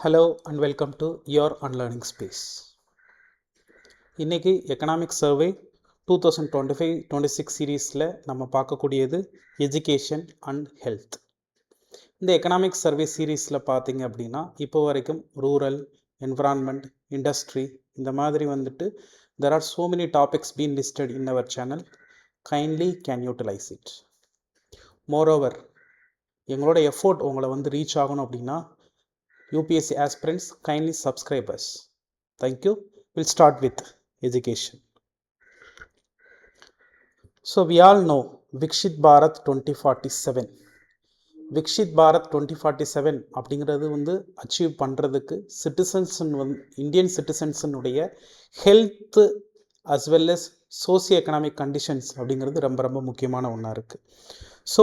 Hello and welcome to your Unlearning Space. இன்னைக்கு economic survey 2025-26 சீரீஸில் நம்ம பார்க்கக்கூடியது எஜுகேஷன் அண்ட் ஹெல்த். இந்த எக்கனாமிக் சர்வே சீரீஸில் பார்த்தீங்க அப்படின்னா இப்போ வரைக்கும் ரூரல், என்விரான்மெண்ட், இண்டஸ்ட்ரி இந்த மாதிரி there are so many topics being listed in our channel. Kindly can utilize it. Moreover, எங்களோட எஃபோர்ட் உங்களை ரீச் ஆகணும் அப்படின்னா UPSC aspirants, kindly subscribe us. Thank you. We'll start with education. So we all know Vikshit Bharat 2047. Vikshit Bharat 2047 அப்படிங்கிறது achieve பண்ணுறதுக்கு citizens Indian சிட்டிசன்ஸினுடைய health as well as socio economic conditions அப்படிங்கிறது ரொம்ப ரொம்ப முக்கியமான ஒன்றா இருக்குது. ஸோ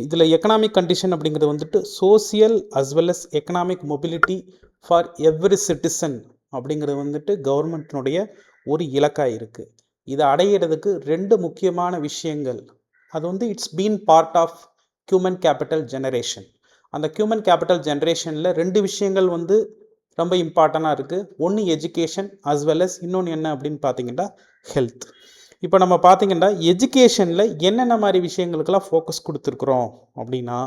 இதில் எக்கனாமிக் கண்டிஷன் அப்படிங்கிறது social as well as economic mobility for every citizen அப்படிங்கிறது கவர்மெண்ட்டினுடைய ஒரு இலக்காக இருக்குது. இதை அடையிறதுக்கு ரெண்டு முக்கியமான விஷயங்கள். அது it's been part of human capital generation. அந்த ஹியூமன் கேபிட்டல் ஜெனரேஷனில் ரெண்டு விஷயங்கள் ரொம்ப இம்பார்ட்டண்ட்டாக இருக்குது. ஒன்று எஜுகேஷன் அஸ் வெல் அஸ் இன்னொன்று என்ன அப்படின்னு பார்த்தீங்கன்னா ஹெல்த். இப்போ நம்ம பார்த்தீங்கன்னா எஜுகேஷனில் என்னென்ன மாதிரி விஷயங்களுக்கெல்லாம் ஃபோக்கஸ் கொடுத்துருக்குறோம் அப்படின்னா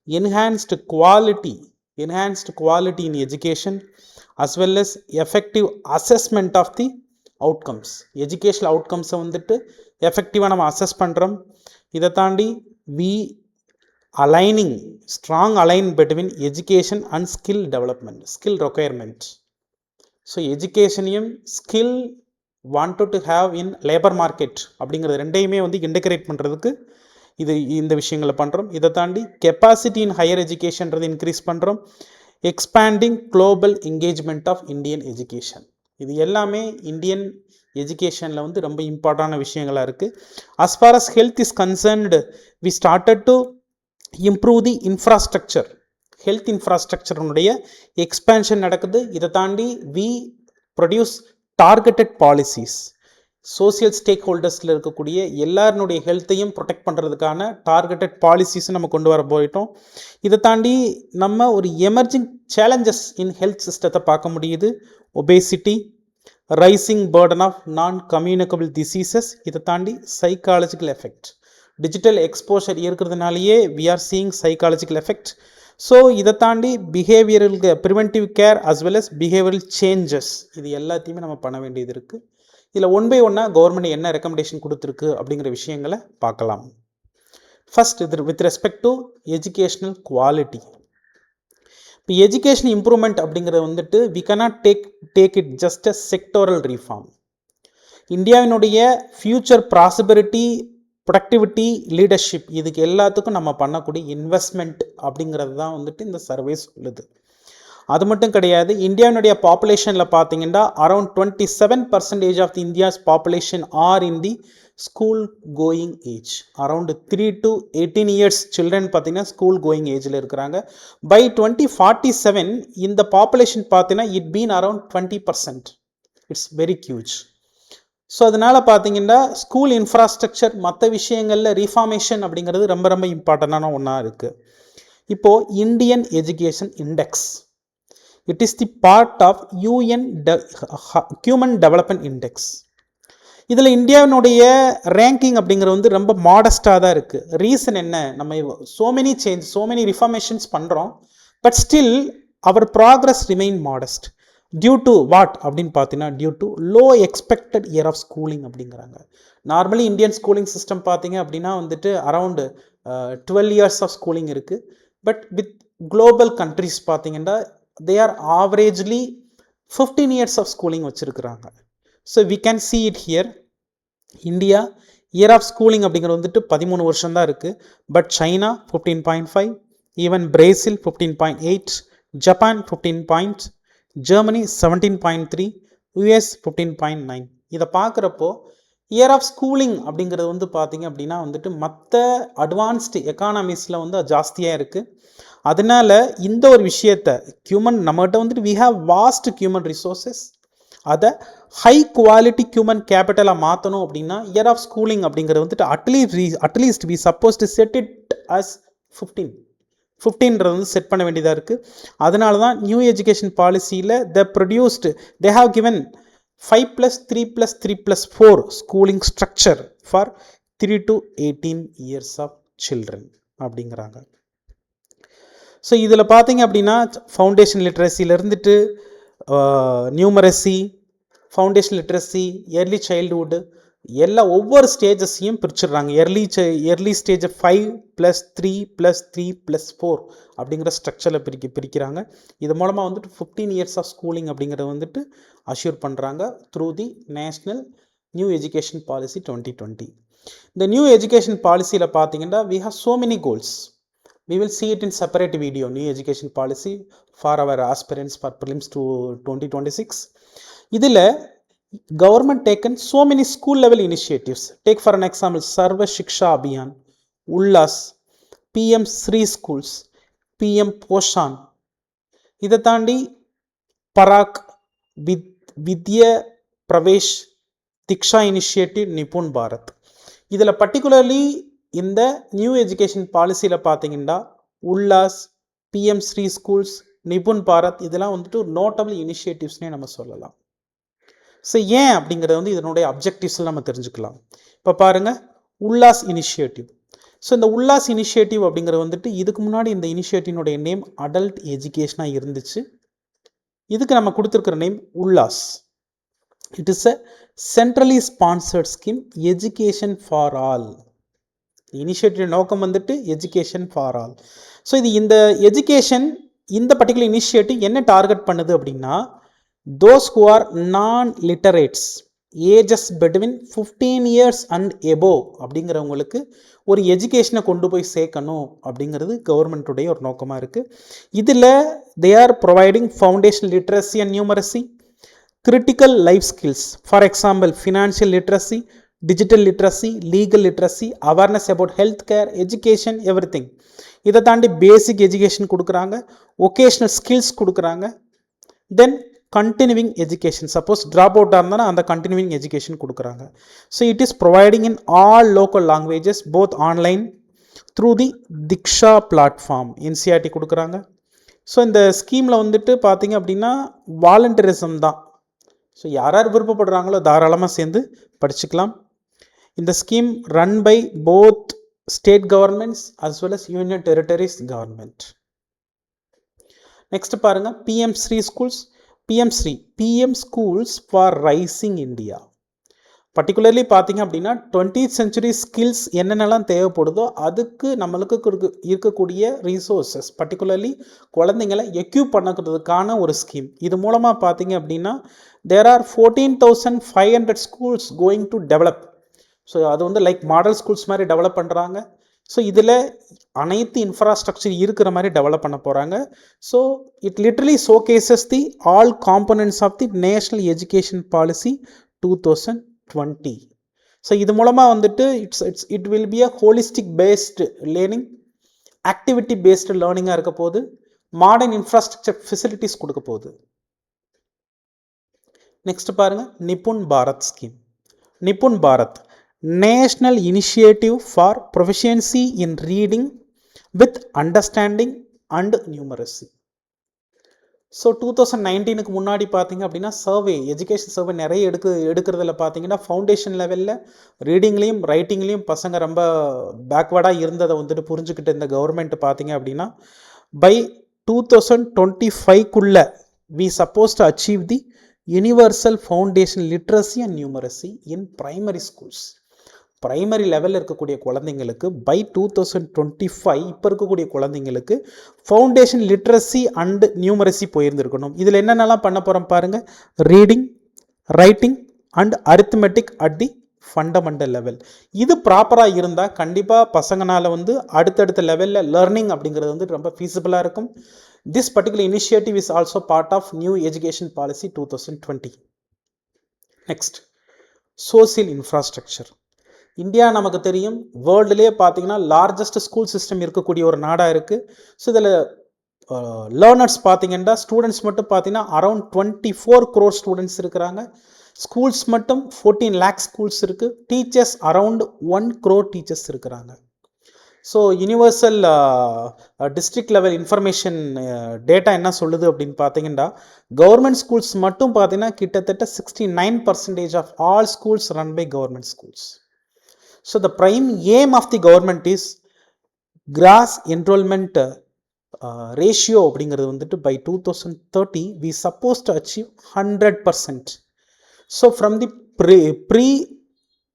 enhanced quality in education as well as effective assessment of the outcomes. Educational அவுட்கம்ஸை எஃபெக்டிவாக நம்ம அசஸ் பண்ணுறோம். இதை தாண்டி strong align between education and skill development, skill requirement. So எஜுகேஷனையும் skill wanted to have in labor market அப்படிங்கிறது ரெண்டையுமே integrate பண்ணுறதுக்கு இந்த விஷயங்களை பண்ணுறோம். இதை தாண்டி கெப்பாசிட்டி இன் ஹையர் எஜுகேஷன்றது இன்க்ரீஸ் பண்ணுறோம். Expanding global engagement of Indian education. இது எல்லாமே இந்தியன் எஜுகேஷனில் ரொம்ப இம்பார்ட்டான விஷயங்களாக இருக்குது. As far as health is concerned we started to improve the infrastructure. Health இன்ஃப்ராஸ்ட்ரக்சருடைய எக்ஸ்பேன்ஷன் நடக்குது. இதை தாண்டி we produce targeted policies. Social stake ஹோல்டர்ஸில் இருக்கக்கூடிய எல்லாருடைய ஹெல்த்தையும் ப்ரொடெக்ட் பண்ணுறதுக்கான டார்கெட்டட் பாலிசிஸை நம்ம கொண்டு வர போயிட்டோம். இதை தாண்டி நம்ம ஒரு எமர்ஜிங் சேலஞ்சஸ் இன் ஹெல்த் சிஸ்டத்தை பார்க்க முடியுது. Obesity, rising burden of non communicable diseases. இதை தாண்டி சைக்காலஜிக்கல் எஃபெக்ட், டிஜிட்டல் எக்ஸ்போஷர் இருக்கிறதுனாலேயே we are seeing psychological effect. So இதை தாண்டி பிஹேவியரலுக்கு preventive care as well as behavioural changes இது எல்லாத்தையுமே நம்ம பண்ண வேண்டியது இருக்குது. இதில் ஒன் பை ஒன்னாக கவர்மெண்ட் என்ன ரெக்கமெண்டேஷன் கொடுத்துருக்கு அப்படிங்கிற விஷயங்களை பார்க்கலாம். ஃபர்ஸ்ட் இது with respect to educational quality. இப்போ எஜுகேஷன் இம்ப்ரூவ்மெண்ட் அப்படிங்கிறது we cannot take it just a sectoral reform. இந்தியாவினுடைய ஃபியூச்சர் ப்ராஸ்பெரிட்டி, ப்ரொடக்டிவிட்டி, லீடர்ஷிப் இதுக்கு எல்லாத்துக்கும் நம்ம பண்ணக்கூடிய இன்வெஸ்ட்மெண்ட் அப்படிங்கிறது தான் இந்த சர்வே சொல்லுது. அது மட்டும் கிடையாது. இந்தியாவினுடைய பாப்புலேஷனில் பார்த்தீங்கன்னா around 27% of the India's population are in the school going age. Around 3 to 18 years children பார்த்தீங்கன்னா ஸ்கூல் கோயிங் ஏஜில் இருக்கிறாங்க. பை 2047 இந்த பாப்புலேஷன் பார்த்தீங்கன்னா it been around 20%. It's very huge. So அதனால் பார்த்தீங்கன்னா ஸ்கூல் இன்ஃப்ராஸ்ட்ரக்சர் மற்ற விஷயங்களில் ரீஃபார்மேஷன் அப்படிங்கிறது ரொம்ப ரொம்ப இம்பார்ட்டண்டான ஒன்றா இருக்குது. இப்போது Indian education index, it is the part of UN human development index. இதில் இந்தியாவினுடைய ரேங்கிங் அப்படிங்கிறது ரொம்ப மாடஸ்டாக தான் இருக்குது. ரீசன் என்ன? நம்ம so many ரிஃபார்மேஷன்ஸ் பண்ணுறோம், but still our progress remain modest. Due to what அப்படின்னு பார்த்தீங்கன்னா due to low expected year of schooling அப்படிங்கிறாங்க. நார்மலி இந்தியன் ஸ்கூலிங் சிஸ்டம் பார்த்தீங்க அப்படின்னா அரவுண்டு 12 years ஆஃப் ஸ்கூலிங் இருக்குது. பட் வித் குளோபல் கண்ட்ரிஸ் பார்த்தீங்கன்னா they are averagely 15 years of schooling வச்சுருக்குறாங்க. So we can see it here. India year of schooling அப்படிங்கிறது 13 வருஷம் தான் இருக்குது. But China 15.5, even Brazil 15.8, Japan 15, Germany 17.3, US 15.9. இதை பார்க்குறப்போ year of schooling அப்படிங்கிறது பார்த்தீங்க அப்படின்னா மற்ற அட்வான்ஸ்டு எக்கானமிஸில் ஜாஸ்தியாக இருக்குது. அதனால இந்த ஒரு விஷயத்தை நம்மகிட்ட we have vast human resources, அதை ஹை குவாலிட்டி ஹியூமன் கேபிட்டலாக மாற்றணும் அப்படின்னா இயர் ஆஃப் ஸ்கூலிங் அப்படிங்கிறது at least we suppose to set it as 15. 15 வந்து செட் பண்ண வேண்டியதாக இருக்குது. அதனால தான் நியூ எஜுகேஷன் பாலிசியில் they have given 5+3+3+4 schooling structure for 3 to 18 years ஆஃப் சில்ட்ரன் அப்படிங்கிறாங்க. ஸோ இதில் பார்த்தீங்க அப்படின்னா ஃபவுண்டேஷன் லிட்ரஸியில் இருந்துட்டு numeracy, foundation literacy, early childhood ஒவ்வொரு ஸ்டேஜஸையும் பிரிச்சுடுறாங்க. எர்லி ஸ்டேஜை 5+3+3+4 அப்படிங்கிற ஸ்ட்ரக்சரில் பிரிக்கிறாங்க. இது மூலமாக வந்துட்டு 15 years ஆஃப் ஸ்கூலிங் அப்படிங்கிறத வந்துட்டு அஷ்யூர் பண்ணுறாங்க through the national new education policy 2020. இந்த நியூ எஜுகேஷன் பாலிசியில் பார்த்தீங்கன்னா we have so many goals. We will see it in separate video, new education policy for our aspirants for prelims to 2026. இதில் government taken so many school level initiatives. Take for an example Sarva Shiksha Abhiyan, Ullas, PM Sri Schools, PM Poshan. இதை தாண்டி பராக், வித்யா Pravesh, Diksha initiative, Nipun Bharat. இதில் particularly இந்த new education பாலிசியில் பார்த்தீங்கன்னா Ullas, PM Shri schools, Nipun Bharat இதெல்லாம் வந்துட்டு notable இனிஷியேட்டிவ்ஸ்னே நம்ம சொல்லலாம். ஸோ ஏன் அப்படிங்கிறது வந்து இதனுடைய அப்ஜெக்டிவ்ஸில் நம்ம தெரிஞ்சுக்கலாம். இப்போ பாருங்கள், உல்லாஸ் இனிஷியேட்டிவ். ஸோ இந்த உல்லாஸ் இனிஷியேட்டிவ் அப்படிங்கிறது வந்துட்டு இதுக்கு முன்னாடி இந்த இனிஷியேட்டிவனுடைய நேம் அடல்ட் எஜுகேஷனாக இருந்துச்சு. இதுக்கு நம்ம கொடுத்துருக்கிற name Ullas. It is a centrally sponsored scheme, education for all. Initiative நோக்கம் வந்துட்டு எஜுகேஷன் ஃபார் ஆல். ஸோ இந்த எஜுகேஷன், இந்த பர்டிகுலர் இனிஷியேட்டிவ் என்ன டார்கெட் பண்ணுது அப்படின்னா, those who are non-literates, ages between 15 years and above அப்படிங்கிறவங்களுக்கு ஒரு எஜுகேஷனை கொண்டு போய் சேர்க்கணும் அப்படிங்கிறது கவர்மெண்ட்டுடைய ஒரு நோக்கமாக இருக்குது. இதில் they are providing foundation literacy and numeracy, critical life skills, for example financial literacy, digital literacy, legal literacy, awareness about health care, education, everything. இதை தாண்டி பேசிக் எஜுகேஷன் கொடுக்குறாங்க, ஒகேஷ்னல் ஸ்கில்ஸ் கொடுக்குறாங்க, தென் continuing education, suppose drop out ஆனா அந்த continuing education கொடுக்குறாங்க. So it is providing in all local languages, both online through the Diksha platform. NCERT கொடுக்குறாங்க. So இந்த ஸ்கீமில் வந்துட்டு பார்த்தீங்க அப்படின்னா வாலண்டரிசம் தான். ஸோ யார் விருப்பப்படுறாங்களோ தாராளமாக சேர்ந்து படிச்சுக்கலாம். இந்த scheme run by both state governments as well as union territories government. Next பாருங்க, PM Shri schools, PM schools for rising India. Particularly பார்த்தீங்க அப்படின்னா 20th century ஸ்கில்ஸ் என்னென்னலாம் தேவைப்படுதோ அதுக்கு நம்மளுக்கு இருக்கக்கூடிய ரிசோர்ஸஸ், பர்டிகுலர்லி குழந்தைங்களை எக்யூப் பண்ணுறதுக்கான ஒரு ஸ்கீம். இது மூலமாக பார்த்தீங்க அப்படின்னா there are 14,500 schools going to develop. So அது வந்து லைக் மாடல் ஸ்கூல்ஸ் மாதிரி டெவலப் பண்ணுறாங்க. ஸோ இதில் அனைத்து இன்ஃப்ராஸ்ட்ரக்சர் இருக்கிற மாதிரி டெவலப் பண்ண போகிறாங்க. So it literally showcases the all components of the national education policy 2020. So இது மூலமாக வந்துட்டு it will be a holistic based learning, activity based லேர்னிங்காக இருக்க போது, மாடர்ன் இன்ஃப்ராஸ்ட்ரக்சர் ஃபெசிலிட்டிஸ் கொடுக்க போகுது. நெக்ஸ்ட் பாருங்கள், NIPUN Bharat scheme. NIPUN Bharat national initiative for proficiency in reading with understanding and numeracy. So 2019க்கு முன்னாடி பார்த்தீங்க அப்படின்னா சர்வே, எஜுகேஷன் சர்வே நிறைய எடுக்கிறதுல பார்த்தீங்கன்னா ஃபவுண்டேஷன் லெவலில் ரீடிங்லேயும் ரைட்டிங்லேயும் பசங்க ரொம்ப பேக்வேர்டாக இருந்ததை வந்துட்டு புரிஞ்சுக்கிட்டு இந்த கவர்மெண்ட் பார்த்தீங்க அப்படின்னா by 2025க்குள்ள we supposed to achieve the universal foundation literacy and numeracy in primary schools. Primary லெவலில் இருக்கக்கூடிய குழந்தைங்களுக்கு பை 2025 இப்போ இருக்கக்கூடிய குழந்தைங்களுக்கு ஃபவுண்டேஷன் லிட்ரஸி அண்ட் நியூமரசி போயிருந்துருக்கணும். இதில் என்னென்னலாம் பண்ண போகிறோம் பாருங்கள், reading, writing and arithmetic at the fundamental level. இது ப்ராப்பராக இருந்தால் கண்டிப்பாக பசங்களால் வந்து அடுத்தடுத்த லெவலில் லேர்னிங் அப்படிங்கிறது வந்து ரொம்ப ஃபீஸிபிளாக இருக்கும். This particular initiative is also part of New Education Policy 2020. Next, social infrastructure. India நமக்கு தெரியும் வேர்ல்டுலேயே பார்த்தீங்கன்னா லார்ஜஸ்ட் ஸ்கூல் சிஸ்டம் இருக்கக்கூடிய ஒரு நாடாக இருக்குது. ஸோ இதில் லேர்னர்ஸ் பார்த்தீங்கன்னா ஸ்டூடெண்ட்ஸ் மட்டும் பார்த்தீங்கன்னா அரௌண்ட் 24 crore ஸ்டூடெண்ட்ஸ் இருக்கிறாங்க. ஸ்கூல்ஸ் மட்டும் 14 lakh ஸ்கூல்ஸ் இருக்குது. டீச்சர்ஸ் அரௌண்ட் 1 crore டீச்சர்ஸ் இருக்கிறாங்க. So universal district level information data என்ன சொல்லுது அப்படின்னு பார்த்தீங்கன்னா, கவர்மெண்ட் ஸ்கூல்ஸ் மட்டும் பார்த்தீங்கன்னா கிட்டத்தட்ட 69% of all schools run by government schools. So the prime aim of the government is gross enrolment ratio அப்படிங்கிறது வந்துட்டு by 2030 we suppose to achieve 100%. So from the pre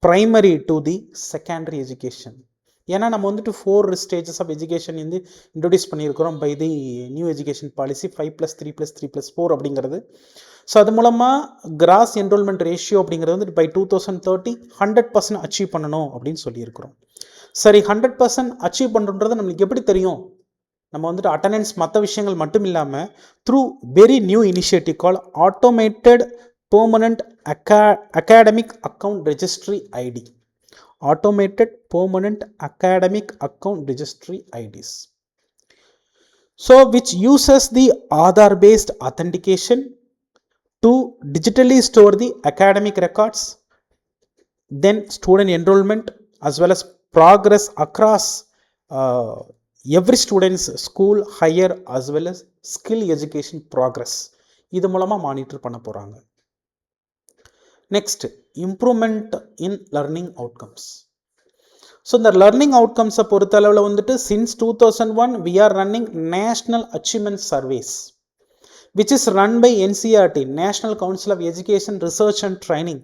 primary to the secondary education. ஏன்னா நம்ம வந்துட்டு 4 stages of education வந்து introduce பண்ணியிருக்கிறோம் by the new education policy 5+3+3+4 அப்படிங்கிறது. So அது மூலமாக கிராஸ் என்ரோல்மெண்ட் ரேஷியோ அப்படிங்கிறது வந்துட்டு பை 2030 100% அச்சீவ் பண்ணணும் அப்படின்னு சொல்லியிருக்கிறோம். சரி, 100% அச்சீவ் பண்ணுறது நம்மளுக்கு எப்படி தெரியும்? நம்ம வந்துட்டு அட்டண்டன்ஸ் மற்ற விஷயங்கள் மட்டும் இல்லாமல் through very new initiative call automated permanent academic account registry ID. Automated Permanent Academic Account Registry IDs. So which uses the Aadhaar based authentication to digitally store the academic records, then student enrollment as well as progress across every student's school, higher as well as skill education progress. இது மூலமா monitor பண்ண போறாங்க. Next, improvement in learning outcomes. So இந்த learning outcomes பொறுத்த அளவில் வந்துட்டு since 2001 we are running national achievement surveys which is run by NCERT, National Council of Education Research and Training.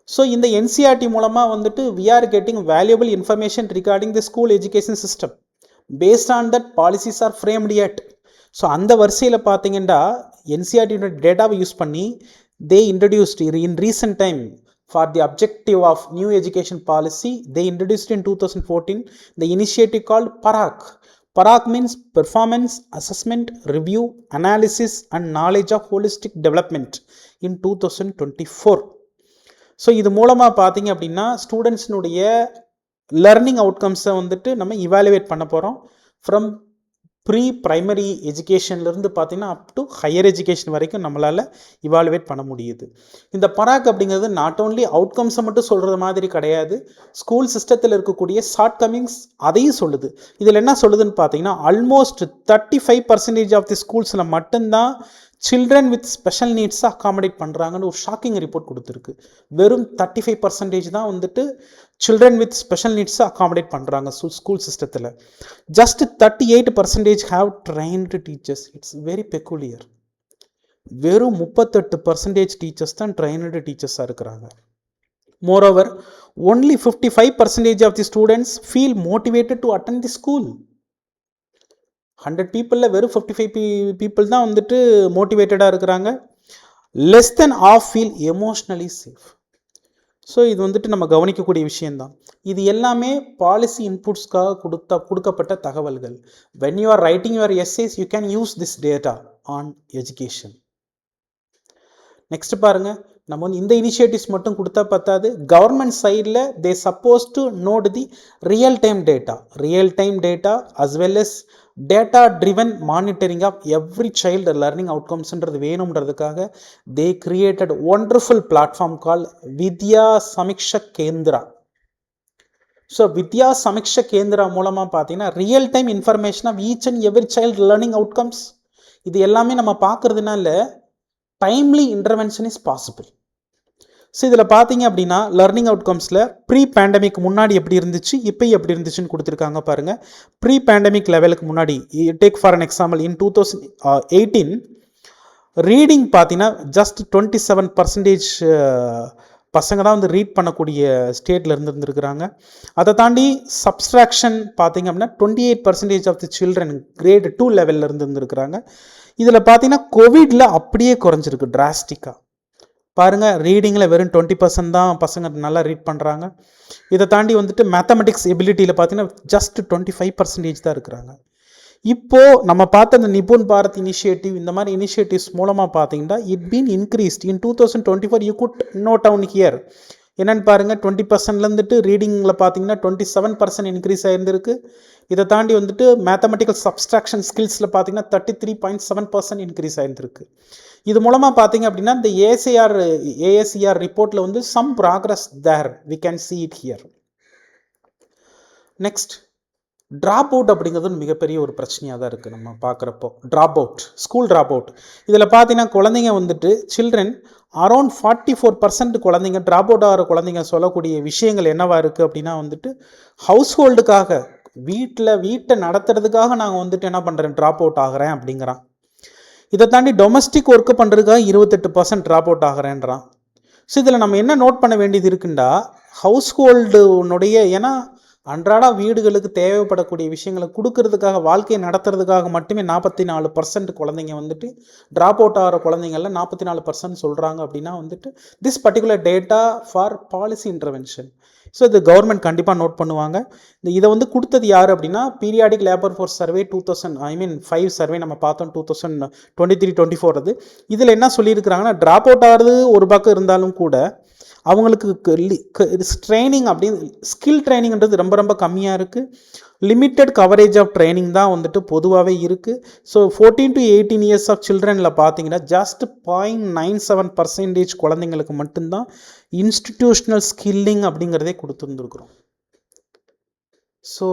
So இந்த NCERT மூலமா வந்துட்டு we are getting valuable information regarding the school education system. Based on that policies are framed yet. So அந்த வரிசையில் பார்த்தீங்கன்னா NCERT டேட்டாவை use பண்ணி they introduced in recent time for the objective of new education policy, they introduced in 2014 the initiative called PARAK. PARAK means performance assessment review analysis and knowledge of holistic development in 2024. So இது மூலமாக பார்த்தீங்க அப்படின்னா ஸ்டூடெண்ட்ஸினுடைய learning அவுட்கம்ஸை வந்துட்டு நம்ம evaluate பண்ண போகிறோம். From pre primary எஜுகேஷன்லேருந்து பார்த்தீங்கன்னா up to higher education வரைக்கும் நம்மளால் இவாலுவேட் பண்ண முடியுது. இந்த பராக் அப்படிங்கிறது நாட் ஓன்லி அவுட்கம்ஸை மட்டும் சொல்கிறது மாதிரி கிடையாது, ஸ்கூல் சிஸ்டத்தில் இருக்கக்கூடிய ஷார்ட் கமிங்ஸ் அதையும் சொல்லுது. இதில் என்ன சொல்லுதுன்னு பார்த்தீங்கன்னா ஆல்மோஸ்ட் 35% ஆஃப் தி ஸ்கூல்ஸில் மட்டும்தான் சில்ட்ரன் வித் ஸ்பெஷல் நீட்ஸை அகாமடேட் பண்ணுறாங்கன்னு ஒரு ஷாக்கிங் ரிப்போர்ட் கொடுத்துருக்கு. வெறும் 35% தான் வந்துட்டு சில்ட்ரன் வித் ஸ்பெஷல் நீட்ஸை அகாமடேட் பண்ணுறாங்க ஸ்கூல் சிஸ்டத்தில். Just 38% have trained teachers. It's very peculiar. வெறும் 38% டீச்சர்ஸ் தான் ட்ரைன்டு டீச்சர்ஸாக இருக்கிறாங்க. Moreover only 55% of the students feel motivated to attend the school. 100 பீப்புளில் வெறும் 55 பீப்புள் தான் வந்துட்டு மோட்டிவேட்டடாக இருக்கிறாங்க. Less than half feel emotionally safe. So இது வந்துட்டு நம்ம கவனிக்கக்கூடிய விஷயந்தான். இது எல்லாமே பாலிசி இன்புட்ஸ்க்காக கொடுக்கப்பட்ட தகவல்கள். When you are writing your essays you can use this data on education. Next பாருங்க, நம்ம வந்து இந்த இனிஷியேட்டிவ்ஸ் மட்டும் கொடுத்தா பத்தாது. கவர்மெண்ட் சைடில் they suppose to note the real time data as well as data driven monitoring of every child learning அவுட்கம்ஸ்ன்றது வேணும்ன்றதுக்காக they created wonderful platform call Vidya Samiksha Kendra. So Vidya Samiksha Kendra மூலமாக பார்த்தீங்கன்னா real time information of each and every child learning outcomes இது எல்லாமே நம்ம பார்க்கறதுனால timely intervention is possible. So இதில் பார்த்தீங்க அப்படின்னா லர்னிங் அவுட்கம்ஸில் ப்ரீ பேண்டமிக் முன்னாடி எப்படி இருந்துச்சு இப்போ எப்படி இருந்துச்சுன்னு கொடுத்துருக்காங்க பாருங்கள். ப்ரீ பேண்டமிக் லெவலுக்கு முன்னாடி take for an example in 2018 reading பார்த்தீங்கன்னா ஜஸ்ட் 27% பசங்க தான் வந்து ரீட் பண்ணக்கூடிய ஸ்டேட்டில் இருந்துருந்துருக்குறாங்க. அதை தாண்டி சப்ஸ்ட்ராக்ஷன் பார்த்தீங்க அப்படின்னா 28% ஆஃப் தி சில்ட்ரன் கிரேட் 2 லெவலில் இருந்துருக்குறாங்க. இதில் பார்த்தீங்கன்னா கோவிடில் அப்படியே குறைஞ்சிருக்கு டிராஸ்டிக்காக. பாருங்கள், ரீடிங்கில் வெறும் 20% தான் பசங்க நல்லா ரீட் பண்ணுறாங்க. இதை தாண்டி வந்துட்டு மேத்தமெட்டிக்ஸ் எபிலிட்டியில் பார்த்தீங்கன்னா ஜஸ்ட் 25% தான் இருக்கிறாங்க. இப்போது நம்ம பார்த்த அந்த நிபுன் பாரத் இனிஷியேட்டிவ் இந்த மாதிரி இனிஷியேட்டிவ்ஸ் மூலமாக பார்த்தீங்கன்னா it been increased in 2024. You could note down here என்னென்னு பாருங்கள், 20%லேருந்துட்டு ரீடிங்கில் பார்த்தீங்கன்னா 27% இன்க்ரீஸ் ஆகிருந்திருக்கு. இதை தாண்டி வந்துட்டு மேத்தமெட்டிக்கல் சப்ஸ்ட்ராக்ஷன் ஸ்கில்ஸில் பார்த்தீங்கன்னா 33.7% இன்க்ரீஸ் ஆகிருந்திருக்கு. இது மூலமாக பார்த்தீங்க அப்படின்னா இந்த ஏஎஸ்சிஆர் ரிப்போர்ட்டில் வந்து some progress there we can see it here. Next, drop out அப்படிங்கிறது மிகப்பெரிய ஒரு பிரச்சனையாக தான் இருக்குது நம்ம பார்க்குறப்போ. Drop out, school drop out. இதில் பார்த்தீங்கன்னா குழந்தைங்க வந்துட்டு சில்ட்ரன் அரௌண்ட் 44% குழந்தைங்க ட்ராப் அவுட் ஆகிற குழந்தைங்க சொல்லக்கூடிய விஷயங்கள் என்னவா இருக்குது அப்படின்னா வந்துட்டு ஹவுஸ் ஹோல்டுக்காக வீட்டை நடத்துறதுக்காக நாங்கள் வந்துட்டு என்ன பண்ணுறேன், ட்ராப் அவுட் ஆகிறேன் அப்படிங்கிறான். இதை தாண்டி டொமஸ்டிக் ஒர்க்கு பண்ணுறதுக்காக 28% ட்ராப் அவுட் ஆகிறேன்றான். ஸோ இதில் நம்ம என்ன நோட் பண்ண வேண்டியது இருக்குண்டா, ஹவுஸ் ஹோல்டுனுடைய, ஏன்னா அன்றாட வீடுகளுக்கு தேவைப்படக்கூடிய விஷயங்களை கொடுக்கறதுக்காக, வாழ்க்கையை நடத்துறதுக்காக மட்டுமே 44% குழந்தைங்க வந்துட்டு ட்ராப் அவுட் ஆகிற குழந்தைங்கள 44% சொல்கிறாங்க அப்படின்னா வந்துட்டு this particular data for policy intervention. So இது கவர்மெண்ட் கண்டிப்பாக நோட் பண்ணுவாங்க. இதை வந்து கொடுத்தது யார் அப்படின்னா periodic labour force survey 2005 survey நம்ம பார்த்தோம், 2023-24 அது. இதில் என்ன சொல்லியிருக்கிறாங்கன்னா, ட்ராப் அவுட் ஆகிறது ஒரு பக்கம் இருந்தாலும் கூட அவங்களுக்கு ட்ரைனிங் அப்படின்னு ஸ்கில் ட்ரைனிங்கிறது ரொம்ப ரொம்ப கம்மியாக இருக்குது. லிமிட்டட் கவரேஜ் ஆஃப் ட்ரைனிங் தான் வந்துட்டு பொதுவாகவே இருக்குது. ஸோ 14 to 18 இயர்ஸ் ஆஃப் சில்ட்ரனில் பார்த்தீங்கன்னா ஜஸ்ட் 0.97% குழந்தைங்களுக்கு மட்டும்தான் இன்ஸ்டிடியூஷனல் ஸ்கில்லிங் அப்படிங்கிறதே கொடுத்துருந்துருக்குறோம். ஸோ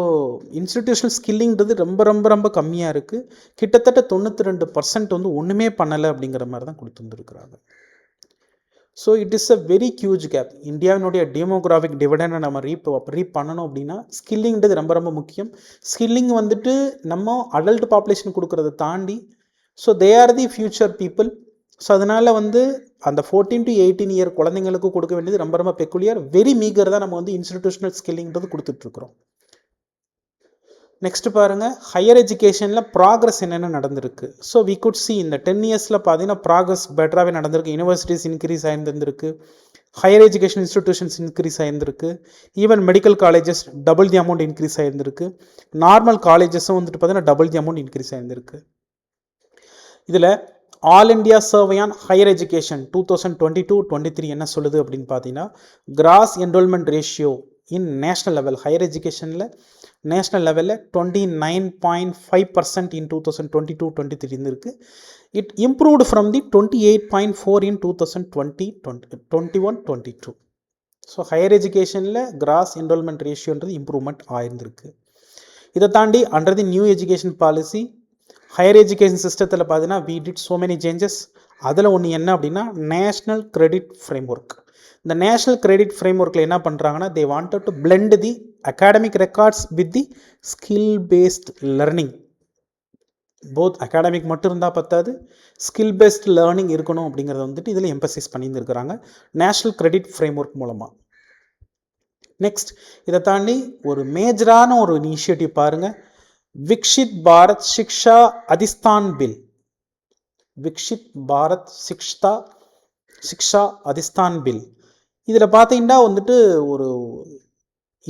இன்ஸ்டிடியூஷனல் ஸ்கில்லிங்கிறது ரொம்ப ரொம்ப ரொம்ப கம்மியாக இருக்குது. கிட்டத்தட்ட 92% வந்து ஒன்றுமே பண்ணலை அப்படிங்கிற மாதிரி தான் கொடுத்துருந்துருக்குறாங்க. So it is a very huge gap. இந்தியாவினுடைய டெமோகிராஃபிக் டிவிடெண்டை நம்ம ரீப் பண்ணணும் அப்படின்னா ஸ்கில்லிங்கிறது ரொம்ப ரொம்ப முக்கியம். ஸ்கில்லிங் வந்துட்டு நம்ம அடல்ட் பாப்புலேஷன் கொடுக்கறத தாண்டி so they are the future people. So அதனால் வந்து அந்த 14 to 18 இயர் குழந்தைங்களுக்கு கொடுக்க வேண்டியது ரொம்ப ரொம்ப பெக்குலியர், வெரி மீகர் தான் நம்ம வந்து இன்ஸ்டிடியூஷனல் ஸ்கில்லிங்கிறது கொடுத்துட்ருக்குறோம். நெக்ஸ்ட் பாருங்க, ஹையர் எஜுகேஷனில் ப்ராக்ரஸ் என்னென்ன நடந்திருக்கு. ஸோ வி குட் சி இந்த 10 இயர்ஸில் பார்த்தீங்கன்னா ப்ராக்ரஸ் பெட்டராகவே நடந்திருக்கு. யூனிவர்சிட்டிஸ் இன்க்ரீஸ் ஆயிருந்திருக்கு, ஹையர் எஜுகேஷன் இன்ஸ்டிடியூஷன்ஸ் இன்க்ரீஸ் ஆயிருந்திருக்கு, even medical colleges double the amount increase ஆயிருந்திருக்கு, நார்மல் காலேஜஸும் வந்துட்டு பார்த்தீங்கன்னா டபுள் தி அமௌண்ட் இன்க்ரீஸ் ஆயிருந்திருக்கு. இதில் all India survey on higher education 2022-23 என்ன சொல்லுது அப்படின்னு பார்த்தீங்கன்னா, gross enrolment ratio in national level higher எஜுகேஷனில் நேஷனல் லெவலில் 29.5% இன் 2022-23 இருந்திருக்கு. It improved from the 28.4 in 2021-22. So higher எஜுகேஷனில் கிராஸ் என்ரோல்மெண்ட் ரேஷியோன்றது இம்ப்ரூவ்மெண்ட் ஆயிருந்திருக்கு. இதை தாண்டி under the new education policy higher education சிஸ்டத்தில் பார்த்தீங்கன்னா we did so many changes. அதில் ஒன்று என்ன அப்படின்னா நேஷ்னல் கிரெடிட் ஃப்ரேம் ஒர்க். இந்த நேஷ்னல் கிரெடிட் ஃப்ரேம் ஒர்க்கில் என்ன பண்ணுறாங்கன்னா, they wanted to blend the academic records with the skill based learning. Both academic மட்டும் இருந்தால் பத்தாது, ஸ்கில் பேஸ்ட் லேர்னிங் இருக்கணும் அப்படிங்கிறத வந்துட்டு இதில் எம்பசைஸ் பண்ணியிருந்துருக்கிறாங்க நேஷ்னல் கிரெடிட் ஃப்ரேம் ஒர்க் மூலமாக. நெக்ஸ்ட் இதை தாண்டி ஒரு மேஜரான ஒரு இனிஷியேட்டிவ் பாருங்கள், விக்ஷித் பாரத் சிக்ஷா அதிஸ்தான் பில். விக்ஷித் பாரத் சிக்ஷா அதிஸ்தான் பில். இதில் பார்த்தீங்கன்னா வந்துட்டு ஒரு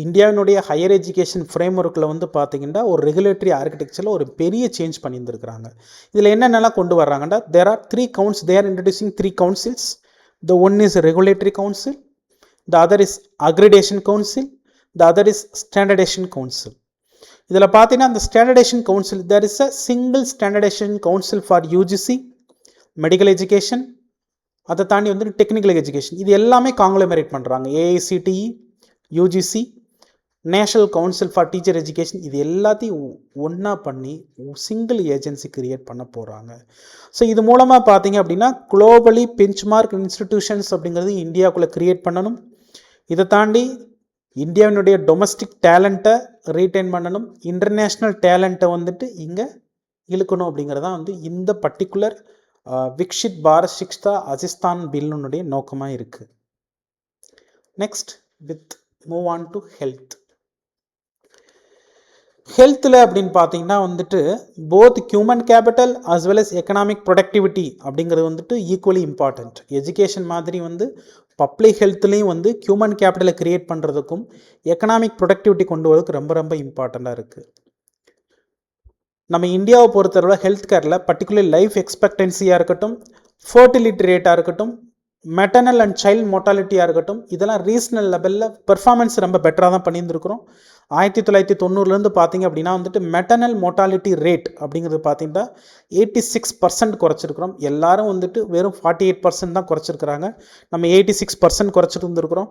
இந்தியாவினுடைய ஹையர் எஜுகேஷன் ஃப்ரேம் ஒர்க்கில் வந்து பார்த்தீங்கன்னா ஒரு ரெகுலேட்டரி ஆர்கிடெக்சரில் ஒரு பெரிய சேஞ்ச் பண்ணியிருந்துருக்கிறாங்க. இதில் என்னென்னலாம் கொண்டு வர்றாங்கன்னா, there are 3 counts, they are introducing 3 councils. The one is regulatory council, the other is accreditation council, the other is standardization council. இதில் பார்த்தீங்கன்னா அந்த standardization council, there is a single standardization council for UGC medical education, அதை தாண்டி வந்துட்டு technical education. இது எல்லாமே conglomerate பண்ணுறாங்க. AICTE, UGC, national council for teacher education, இது எல்லாத்தையும் ஒன்றா பண்ணி சிங்கிள் ஏஜென்சி கிரியேட் பண்ண போகிறாங்க. ஸோ இது மூலமாக பார்த்தீங்க அப்படின்னா குளோபலி பெஞ்ச்மார்க் இன்ஸ்டிடியூஷன்ஸ் அப்படிங்கிறது இந்தியாவுக்குள்ளே கிரியேட் பண்ணணும். இதை தாண்டி இந்தியாவினுடைய டொமஸ்டிக் டேலண்ட்டை ரீட்டைன் பண்ணணும், இன்டர்நேஷ்னல் டேலண்ட்டை வந்துட்டு இங்கே இழுக்கணும் அப்படிங்கிறதான் வந்து இந்த பர்டிகுலர் விக்ஷித் பாரத் சிக்ஷா அதிஸ்தான் பில்லுனுடைய நோக்கமாக இருக்குது. Next with move on to health. ஹெல்த்தில் அப்படின்னு பார்த்தீங்கன்னா வந்துட்டு both human capital as well as economic productivity அப்படிங்கிறது வந்துட்டு ஈக்குவலி இம்பார்ட்டண்ட். எஜுகேஷன் மாதிரி வந்து பப்ளிக் ஹெல்த்லேயும் வந்து ஹியூமன் கேபிட்டலை கிரியேட் பண்ணுறதுக்கும் எக்கனாமிக் ப்ரொடக்டிவிட்டி கொண்டு வரதுக்கு ரொம்ப ரொம்ப இம்பார்ட்டண்ட்டாக இருக்குது. நம்ம இந்தியாவை பொறுத்தவரை ஹெல்த் கேரில் பர்டிகுலர் லைஃப் எக்ஸ்பெக்டன்சியாக இருக்கட்டும், ஃபர்டிலிட்டி ரேட்டாக இருக்கட்டும், மெட்டர்னல் அண்ட் சைல்டு மோர்டாலிட்டியாக இருக்கட்டும், இதெல்லாம் ரீசனல் லெவலில் பெர்ஃபார்மன்ஸ் ரொம்ப பெட்டராக தான் பண்ணியிருந்துருக்கிறோம். 1990லேருந்து பார்த்தீங்க அப்படின்னா வந்துட்டு மெட்டர்னல் மோர்டாலிட்டி ரேட் அப்படிங்கிறது பார்த்தீங்கன்னா 86% குறைச்சிருக்கிறோம். எல்லாரும் வந்துட்டு வெறும் 48% தான் குறைச்சிருக்கிறாங்க. நம்ம 86% குறைச்சிட்டு இருந்திருக்கிறோம்.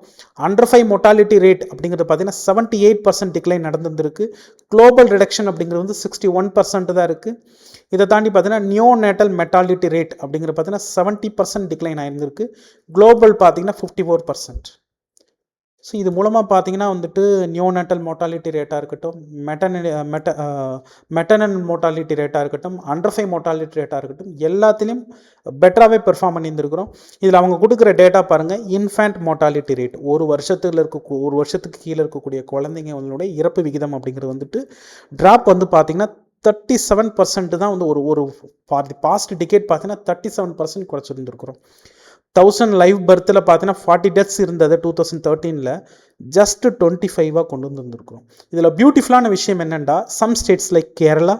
அண்டர் 5 மோர்டாலிட்டி ரேட் அப்படிங்கிறது பார்த்தீங்கன்னா 78% டிக்ளைன் நடந்துருக்கு. குளோபல் ரிடக்ஷன் அப்படிங்கிறது வந்து 61% தான் இருக்குது. இதை தாண்டி பார்த்தீங்கன்னா நியோநேட்டல் மெட்டாலிட்டி ரேட் அப்படிங்கிறது பார்த்தீங்கன்னா 70% டிக்ளைன் ஆயிருந்திருக்கு. குளோபல் பார்த்தீங்கன்னா 54%. ஸோ இது மூலமாக பார்த்தீங்கன்னா வந்துட்டு நியோநேட்டல் மோர்டாலிட்டி ரேட்டாக இருக்கட்டும், மெட்டர்னல் மோர்டாலிட்டி ரேட்டாக இருக்கட்டும், அண்டர் 5 மோர்டாலிட்டி ரேட்டாக இருக்கட்டும், எல்லாத்துலேயும் பெட்டராகவே பெர்ஃபார்ம் பண்ணியிருந்துருக்கிறோம். இதில் அவங்க கொடுக்குற டேட்டா பாருங்கள். இன்ஃபேண்ட் மோர்டாலிட்டி ரேட், ஒரு வருஷத்துக்கு கீழே இருக்கக்கூடிய குழந்தைங்களுடைய இறப்பு விகிதம் அப்படிங்கிறது வந்துட்டு ட்ராப் வந்து பார்த்தீங்கன்னா 37% தான் வந்து ஒரு பாஸ்ட் டிகேட் பார்த்தீங்கன்னா 37% குறைச்சிருந்துருக்குறோம். 1000 லைவ் பர்த்தில் பார்த்தீங்கன்னா 40 டெத்ஸ் இருந்தது 2013. ஜஸ்ட் 25 கொண்டு வந்துருக்குறோம். இதில் பியூட்டிஃபுல்லான விஷயம் என்னென்னா, some states like Kerala,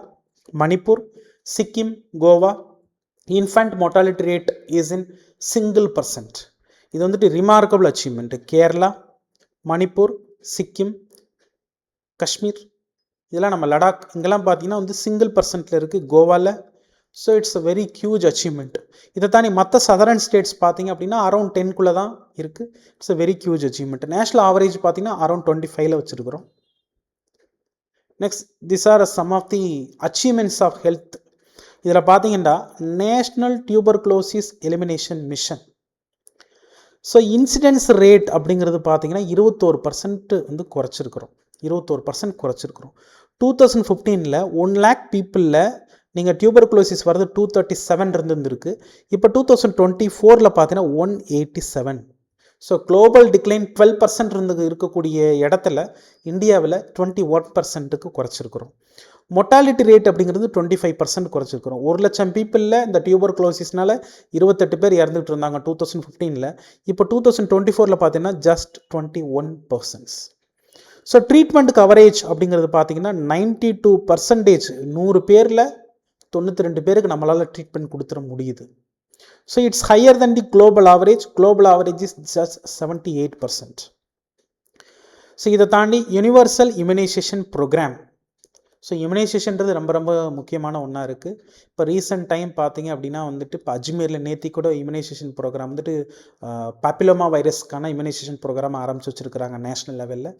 Manipur, Sikkim, Goa, infant mortality rate is in %. இது வந்துட்டு ரிமார்க்கபிள் அச்சீவ்மெண்ட். கேரளா, மணிப்பூர், சிக்கிம், காஷ்மீர், இதெல்லாம் நம்ம லடாக் இங்கெல்லாம் பார்த்தீங்கன்னா வந்து %. இருக்குது கோவாவில். So it's a very huge achievement. இதை தாண்டி மற்ற சதரன் ஸ்டேட்ஸ் பார்த்தீங்க அப்படின்னா அரௌண்ட் 10 தான் இருக்குது. It's a very huge achievement. National average பார்த்தீங்கன்னா அரௌண்ட் 25 வச்சுருக்கிறோம். Next, this are some of the achievements of health. இதில் பார்த்தீங்கன்னா national tuberculosis elimination mission. So incidence rate அப்படிங்கிறது பார்த்தீங்கன்னா 21% வந்து குறைச்சிருக்கிறோம். 21% குறைச்சிருக்கிறோம். 2015 1 lakh பீப்புளில் நீங்கள் டியூபர்குலோசிஸ் வரது 237 இருந்துருக்கு. இப்போ 2024 பார்த்தீங்கன்னா 187. ஸோ குளோபல் டிக்ளைன் 12% இருக்கக்கூடிய இடத்துல இந்தியாவில் 21%க்கு குறைச்சிருக்கிறோம். மொர்டாலிட்டி ரேட் அப்படிங்கிறது 25% குறைச்சிருக்கிறோம். 1 லட்சம் பீப்புளில் இந்த டியூபர்குலோசிஸ்னால 28 பேர் இறந்துட்டு இருந்தாங்க 2015. இப்போ 2024 பார்த்தீங்கன்னா ஜஸ்ட் 21%. ஸோ ட்ரீட்மெண்ட் கவரேஜ் அப்படிங்கிறது பார்த்தீங்கன்னா 92%. 100 பேரில் 92 பேருக்கு நம்மளால் ட்ரீட்மெண்ட் கொடுத்துட முடியுது. So it's higher then the global average. Global average is just 78%. So இதை தாண்டி யூனிவர்சல் இம்யூனைசேஷன் ப்ரோக்ராம். ஸோ இம்யூனைசேஷன்றது ரொம்ப ரொம்ப முக்கியமான ஒன்றா இருக்குது. இப்போ ரீசெண்ட் டைம் பார்த்தீங்க அப்படின்னா வந்துட்டு இப்போ அஜ்மீரில் நேத்தி கூட இம்யூனைசேஷன் ப்ரோக்ராம் வந்துட்டு பாப்பிலோமா வைரஸ்க்கான இம்யூனைசேஷன் ப்ரோக்ராம் ஆரம்பிச்சு வச்சுருக்கிறாங்க நேஷனல் லெவலில்.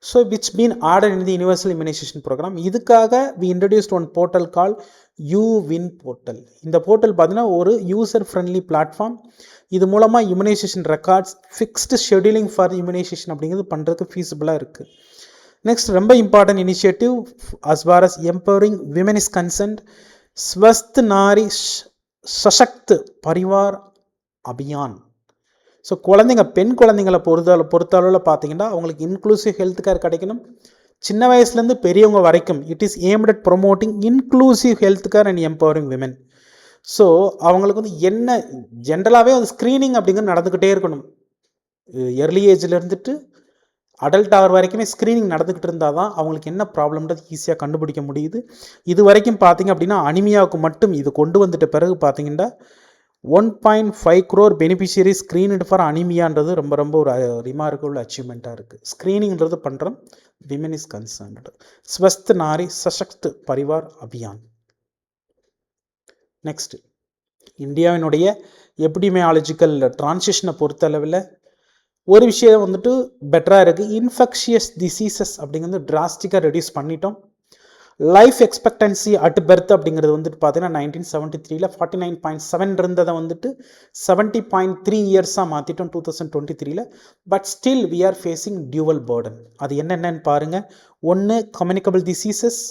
So which been order in the universal immunisation programme. இதுக்காக we introduced one portal call யூவின் போர்ட்டல். இந்த போர்ட்டல் பார்த்தீங்கன்னா ஒரு யூசர் ஃப்ரெண்ட்லி பிளாட்ஃபார்ம். இது மூலமாக immunisation records, fixed scheduling for immunisation அப்படிங்கிறது பண்ணுறதுக்கு ஃபீஸிபிளாக இருக்குது. நெக்ஸ்ட், ரொம்ப important initiative as far as empowering women is concerned, Swasth Nari Sashakt Parivar Abhiyaan. So குழந்தைங்க, பெண் குழந்தைங்களை பொறுத்தளவில் பார்த்தீங்கன்னா அவங்களுக்கு இன்க்ளூசிவ் ஹெல்த் கேர் கிடைக்கணும். சின்ன வயசுலேருந்து பெரியவங்க வரைக்கும் it is aimed at promoting inclusive health care and empowering women. So அவங்களுக்கு வந்து என்ன ஜென்ரலாகவே வந்து ஸ்க்ரீனிங் அப்படிங்கிறது நடந்துக்கிட்டே இருக்கணும். எர்லி ஏஜில் இருந்துட்டு அடல்ட் ஆகிற வரைக்குமே ஸ்க்ரீனிங் நடந்துக்கிட்டு இருந்தால் தான் அவங்களுக்கு என்ன ப்ராப்ளம்ன்றது ஈஸியாக கண்டுபிடிக்க முடியுது. இது வரைக்கும் பார்த்தீங்க அப்படின்னா அனிமியாவுக்கு மட்டும் இது கொண்டு வந்துட்ட பிறகு பார்த்தீங்கன்னா 1.5 crore பெனிஃபிஷியரி ஸ்க்ரீன்டு ஃபார் அனிமியான்றது ரொம்ப ரொம்ப ஒரு ரிமார்க்கபிள் அச்சீவ்மெண்ட்டாக இருக்குது. ஸ்க்ரீனிங்கிறது பண்ணுறோம். Women is concerned. Swasth Nari Sashakt Parivar Abhiyaan. Next, இந்தியாவினுடைய எபிடிமியாலஜிக்கல் டிரான்சிஷனை பொறுத்தளவில் ஒரு விஷயம் வந்துட்டு பெட்டராக இருக்குது. இன்ஃபெக்ஷியஸ் டிசீசஸ் அப்படிங்கிறது டிராஸ்டிக்காக ரெடியூஸ் பண்ணிட்டோம். லைஃப் எக்ஸ்பெக்டன்சி அட் பர்த் அப்படிங்கிறது வந்துட்டு பார்த்தீங்கன்னா 1973 49.7 இருந்ததை வந்துட்டு 70.3 இயர்ஸாக மாற்றிட்டோம் 2023. But still we are facing dual burden. அது என்னென்னு பாருங்கள். ஒன்று, கம்யூனிகபிள் டிசீசஸ்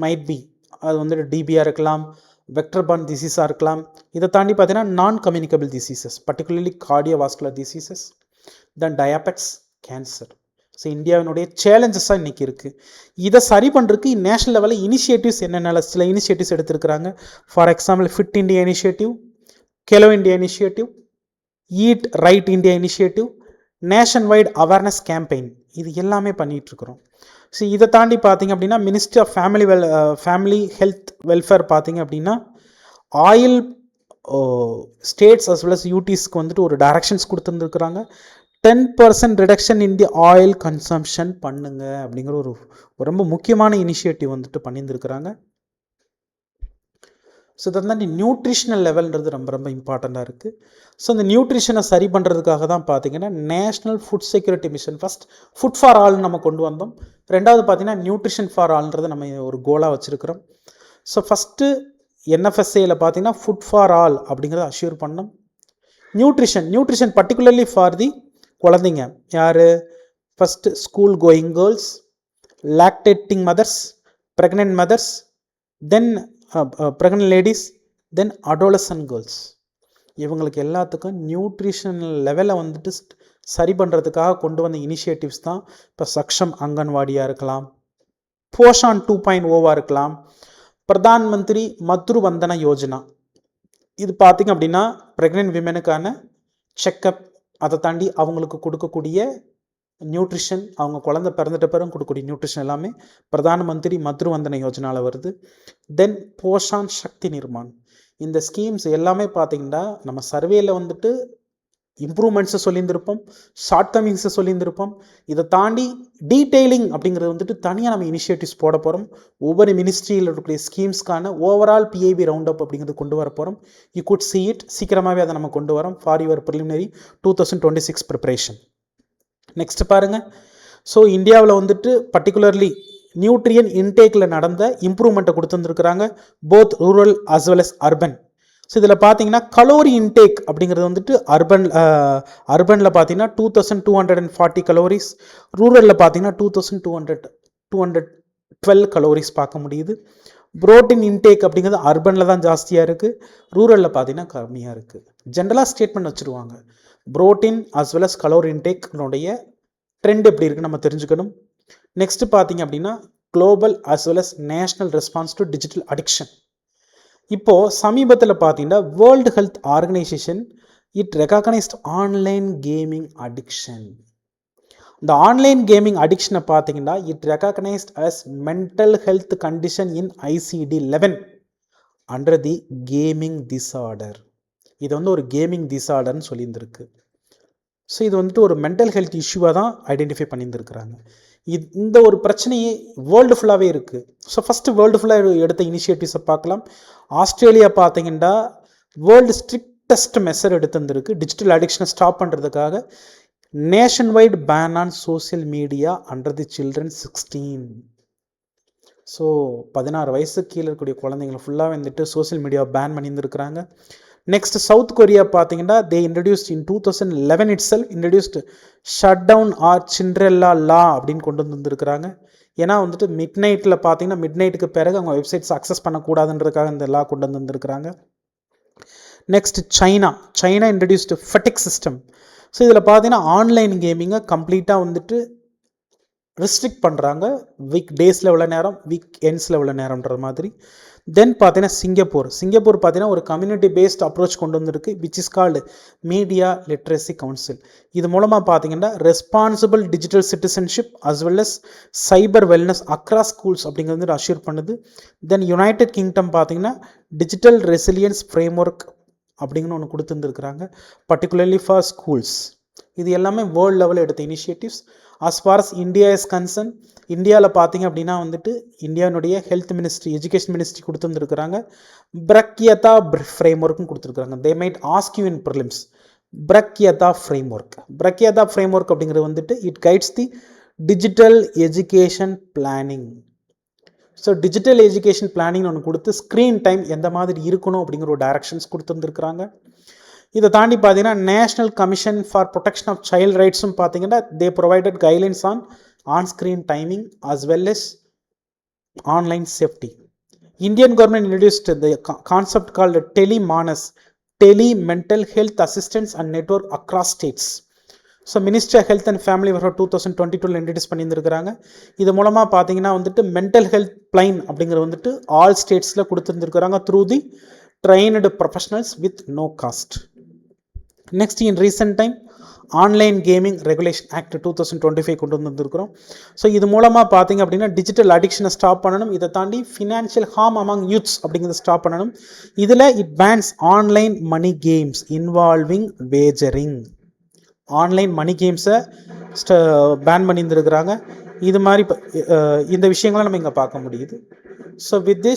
மைட் பி, அது வந்துட்டு டிபியாக இருக்கலாம், வெக்டர் பார்ன் டிசீஸாக இருக்கலாம். இதை தாண்டி பார்த்தீங்கன்னா non communicable diseases, particularly cardiovascular diseases, then diabetes, cancer. So இந்தியாவினுடைய சேலஞ்சஸாக இன்றைக்கி இருக்குது. இதை சரி பண்ணுறதுக்கு நேஷனல் லெவலில் இனிஷியேட்டிவ்ஸ் என்னென்ன சில இனிஷியேட்டிவ்ஸ் எடுத்திருக்கிறாங்க. For example fit India initiative, Khelo India initiative, eat right India initiative, nation wide awareness campaign, இது எல்லாமே பண்ணிகிட்ருக்குறோம். ஸோ இதை தாண்டி பார்த்திங்க அப்படின்னா ministry of family health welfare பார்த்திங்க அப்படின்னா all states as well as யூடிஸ்க்கு வந்துட்டு ஒரு டைரக்ஷன்ஸ் கொடுத்துருந்துருக்குறாங்க. 10% reduction in the oil consumption பண்ணுங்க அப்படிங்கிற ஒரு ரொம்ப முக்கியமான இனிஷியேட்டிவ் வந்துட்டு பண்ணியிருந்துருக்கிறாங்க. ஸோ இதை தாண்டி நியூட்ரிஷனல் லெவல்ன்றது ரொம்ப ரொம்ப இம்பார்ட்டண்ட்டாக இருக்குது. ஸோ இந்த நியூட்ரிஷனை சரி பண்ணுறதுக்காக தான் பார்த்தீங்கன்னா national food security mission first food for ஆல்னு நம்ம கொண்டு வந்தோம். ரெண்டாவது பார்த்தீங்கன்னா நியூட்ரிஷன் ஃபார் ஆல்ன்றதை நம்ம ஒரு கோலாக வச்சுருக்கிறோம். ஸோ ஃபஸ்ட்டு என்எஃப்எஸ்ஏயில் பார்த்தீங்கன்னா ஃபுட் ஃபார் ஆல் அப்படிங்கிறத அஷ்யூர் பண்ணோம். நியூட்ரிஷன் பர்டிகுலர்லி ஃபார் தி குழந்தைங்க யார்? First school going girls, lactating mothers, pregnant mothers, then pregnant ladies, then adolescent girls. இவங்களுக்கு எல்லாத்துக்கும் நியூட்ரிஷனல் லெவலை வந்துட்டு சரி பண்ணுறதுக்காக கொண்டு வந்த இனிஷியேட்டிவ்ஸ் தான் இப்போ சக்ஷம் அங்கன்வாடியாக இருக்கலாம், போஷான் 2.0 இருக்கலாம், பிரதான் மந்திரி மத்ரு வந்தன யோஜனா. இது பார்த்திங்க அப்படின்னா ப்ரெக்னென்ட் விமெனுக்கான செக்கப், அதை தாண்டி அவங்களுக்கு கொடுக்கக்கூடிய நியூட்ரிஷன், அவங்க குழந்தை பிறந்துட்ட பிறகு கொடுக்கக்கூடிய நியூட்ரிஷன் எல்லாமே பிரதான் மந்திரி மத்ரு வந்தன யோஜனாவில் வருது. தென் போஷான் சக்தி நிர்மான். இந்த ஸ்கீம்ஸ் எல்லாமே பார்த்திங்கன்னா நம்ம சர்வேயில் வந்துட்டு இம்ப்ரூவ்மெண்ட்ஸை சொல்லியிருந்திருப்போம், ஷார்ட் கமிங்ஸை சொல்லியிருந்திருப்போம். இதை தாண்டி டீட்டெயிலிங் அப்படிங்கிறது வந்துட்டு தனியாக நம்ம இனிஷியேட்டிவ்ஸ் போட போகிறோம். ஒவ்வொரு மினிஸ்ட்ரியில் இருக்கக்கூடிய ஸ்கீம்ஸ்க்கான ஓவரால் பிஐபி ரவுண்ட் அப் அப்படிங்கிறது கொண்டு வர போகிறோம். யூ குட் சி இட், சீக்கிரமாகவே அதை நம்ம கொண்டு வரோம் for your preliminary 2026 preparation. Next பாருங்கள். ஸோ இந்தியாவில் வந்துட்டு பர்டிகுலர்லி நியூட்ரியன் இன்டேக்கில் நடந்த இம்ப்ரூவ்மெண்ட்டை கொடுத்துருந்துருக்குறாங்க both rural as well as urban. So இதில் பார்த்தீங்கன்னா கலோரி இன்டேக் அப்படிங்கிறது வந்துட்டு அர்பனில் பார்த்தீங்கன்னா 2240 கலோரிஸ், ரூரலில் பார்த்தீங்கன்னா 2212 கலோரிஸ் பார்க்க முடியுது. புரோட்டீன் இன்டேக் அப்படிங்கிறது அர்பனில் தான் ஜாஸ்தியாக இருக்குது, ரூரலில் பார்த்தீங்கன்னா கம்மியாக இருக்குது. ஜென்ரலாக ஸ்டேட்மெண்ட் வச்சுருவாங்க. Protein as well as calorie இன்டேக்னுடைய ட்ரெண்ட் எப்படி இருக்குன்னு நம்ம தெரிஞ்சுக்கணும். நெக்ஸ்ட் பார்த்தீங்க அப்படின்னா global as well as national response to digital addiction. இப்போது சமீபத்தில் பார்த்தீங்கன்னா world health organisation it recognised online gaming addiction. இந்த ஆன்லைன் கேமிங் அடிக்ஷனை பார்த்தீங்கன்னா it recognised as mental health condition in ICD-11 under the gaming disorder. இது வந்து ஒரு gaming டிஸார்டர்னு சொல்லியிருந்திருக்கு. So இது வந்துட்டு ஒரு மென்டல் ஹெல்த் இஷ்யூவாக தான் ஐடென்டிஃபை பண்ணியிருந்துருக்குறாங்க. இந்த ஒரு பிரச்சனையே வேர்ல்டு ஃபுல்லாகவே இருக்குது. ஸோ ஃபஸ்ட்டு வேர்ல்டு ஃபுல்லாக எடுத்த இனிஷியேட்டிவ்ஸை பார்க்கலாம். ஆஸ்திரேலியா பார்த்தீங்கன்னா வேர்ல்டு ஸ்ட்ரிக்டஸ்ட் மெஷர் எடுத்துருந்துருக்கு டிஜிட்டல் அடிக்ஷனை ஸ்டாப் பண்ணுறதுக்காக. Nation wide ban on social media under the children 16. ஸோ 16 வயசுக்கு கீழே இருக்கக்கூடிய குழந்தைங்களை ஃபுல்லாக வந்துட்டு சோசியல் மீடியாவை பேன் பண்ணியிருந்துருக்குறாங்க. நெக்ஸ்ட் சவுத் கொரியா பார்த்தீங்கன்னா they introduced in 2011 itself introduced shut down or Cinderella law அப்படின்னு கொண்டு வந்துருக்குறாங்க. ஏன்னா வந்துட்டு மிட் நைட்டில் பார்த்தீங்கன்னா மிட் நைட்டுக்கு பிறகு அவங்க வெப்சைட்ஸ் அக்சஸ் பண்ணக்கூடாதுன்றதுக்காக இந்த லா கொண்டு வந்துருக்குறாங்க. Next China introduced fatigue system. So இதில் பார்த்தீங்கன்னா ஆன்லைன் கேமிங்கை கம்ப்ளீட்டாக வந்துட்டு ரெஸ்ட்ரிக்ட் பண்ணுறாங்க. வீக் டேஸில் எவ்வளோ நேரம், வீக் எண்ட்ஸில் எவ்வளோ நேரம்ன்ற மாதிரி. தென் பார்த்தீங்கன்னா சிங்கப்பூர் பார்த்தீங்கன்னா ஒரு கம்யூனிட்டி பேஸ்ட் அப்ரோச் கொண்டு வந்திருக்கு which is called media literacy council. இது மூலமாக பார்த்தீங்கன்னா responsible digital citizenship as well as cyber wellness across schools அப்படிங்கிறது அஷ்யூர் பண்ணுது. தென் யுனைடெட் கிங்டம் பார்த்தீங்கன்னா டிஜிட்டல் ரெசிலியன்ஸ் ஃப்ரேம் ஒர்க் அப்படிங்கன்னு ஒன்று கொடுத்துருந்துருக்குறாங்க பர்டிகுலர்லி ஃபார் ஸ்கூல்ஸ். இது எல்லாமே வேர்ல்டு லெவலில் எடுத்த initiatives. as far as India is concerned, இந்தியாவில் பார்த்தீங்க அப்படின்னா வந்துட்டு இந்தியாவுடைய ஹெல்த் மினிஸ்ட்ரி, எஜுகேஷன் மினிஸ்ட்ரி கொடுத்துருந்துருக்குறாங்க. பிரக்யதா ஃப்ரேம் ஒர்க்கும் கொடுத்துருக்குறாங்க. They might ask you in prelims. Pragyata framework அப்படிங்கிறது வந்துட்டு it guides the digital education planning. So digital education planning ஒன்று கொடுத்து ஸ்க்ரீன் டைம் எந்த மாதிரி இருக்கணும் அப்படிங்கிற ஒரு டைரக்ஷன்ஸ் கொடுத்துருந்துருக்குறாங்க. இதை தாண்டி பார்த்தீங்கன்னா national commission for protection of child ரைட்ஸும் பார்த்தீங்கன்னா they provided guidelines on screen timing as well as online safety. Indian government introduced the concept called Tele MANAS, tele mental health assistance and network across states. So ministry of health and family welfare 2022 introduce பண்ணியிருந்துருக்காங்க. இது மூலமாக பார்த்தீங்கன்னா வந்துட்டு mental health பிளைன் அப்படிங்கிறது வந்துட்டு all ஸ்டேட்ஸில் கொடுத்துருந்துருக்குறாங்க through the trained professionals with no cost. Next in recent time online gaming regulation act 2025 கொண்டு வந்துருக்கிறோம். ஸோ இது மூலமாக பார்த்தீங்க அப்படின்னா டிஜிட்டல் அடிக்ஷனை ஸ்டாப் பண்ணணும். இதை தாண்டி ஃபினான்ஷியல் ஹார்ம் அமாங் யூத்ஸ் அப்படிங்கிறத ஸ்டாப் பண்ணணும். இதில் it bans online money games involving wagering. Online money கேம்ஸை பேன் பண்ணியிருந்துருக்குறாங்க. இது மாதிரி இந்த விஷயங்களை நம்ம இங்கே பார்க்க முடியுது. So with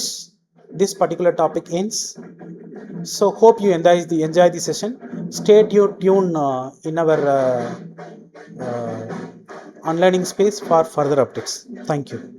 this particular topic ends. So hope you enjoy the session. Stay tuned in our on learning space for further updates. Thank you.